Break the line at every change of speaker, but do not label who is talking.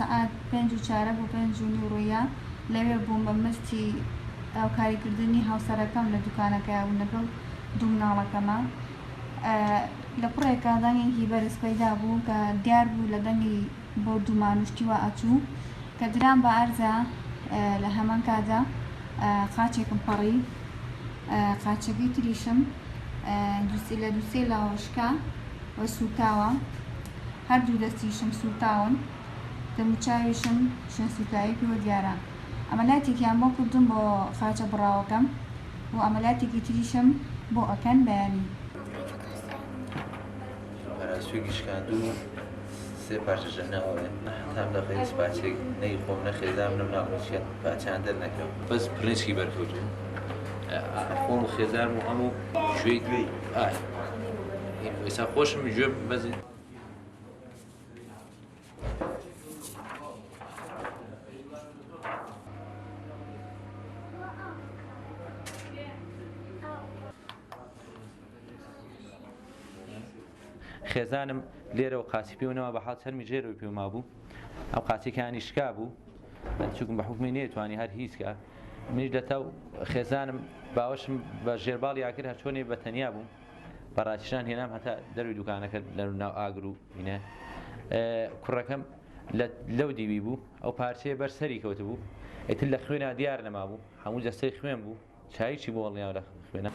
ساعات 5:15 بۆ 5:30 ڕۆیە لەوێ بووم بە مستی کاریکردنی هاوسەرەکەم لە دوکانەکە و لەگەڵ دوو مناڵەکەمە لە پڕێکا دەنگێکی بەرز پەیدا بوو کە دیار بوو لە دەنگی بۆ دوو مانوشتیوە ئەچوو کە درام بە ئەرزە لە هەمان کادا قاچێکم پەڕی قاچەکەی تریشم لە دووسێ لاوەشکە وە سووتاوە هەردوو دەستیشم سووتاون دەموچاویشم شوێن سووتایی پێوە دیارە ئەمەلاتێکیان بۆ کردم بۆ خاچە بڕاوەکەم و ئەمەلاتێکی تریشم بۆ ئەکەن بەیانی
سوێگی شکاندوو سێ پارچەشە ناوێ تام دەقەی سپاچێک نەی خۆم نەخێزام لەم ناوچێت پاچیان دەرنەکەم بەس پرنسکی بەرکەوتوم خۆم و خێزارم و هەموو شوێی گوێی ئێستا خۆشم گوێ بەزی خێزانم لێرە و قاسی پێونەوە بە حاڵ هەرمی ژێرەوەی پێما بوو ئەو قاچێکانی شکا بوو چووکم بە حکمی نێتوانی هەر هیچکە منیش لە تاو خێزانم باوەشم بە ژێرباڵی یاکرد هەر چۆنێ بە تەنیا بووم بەڕاکیشان هێنام هەتا دەروی دوکانەکە لە ناو ئاگر و بینە کوڕەکەم لەو دیوی بوو ئەو پارچەیە بەرسەری کەوت بوو ئیتر لە خوێنە دیار نەما بوو هەموو جەستەی خوێن بوو چاییی بۆ وەڵنیاو لە خوێنە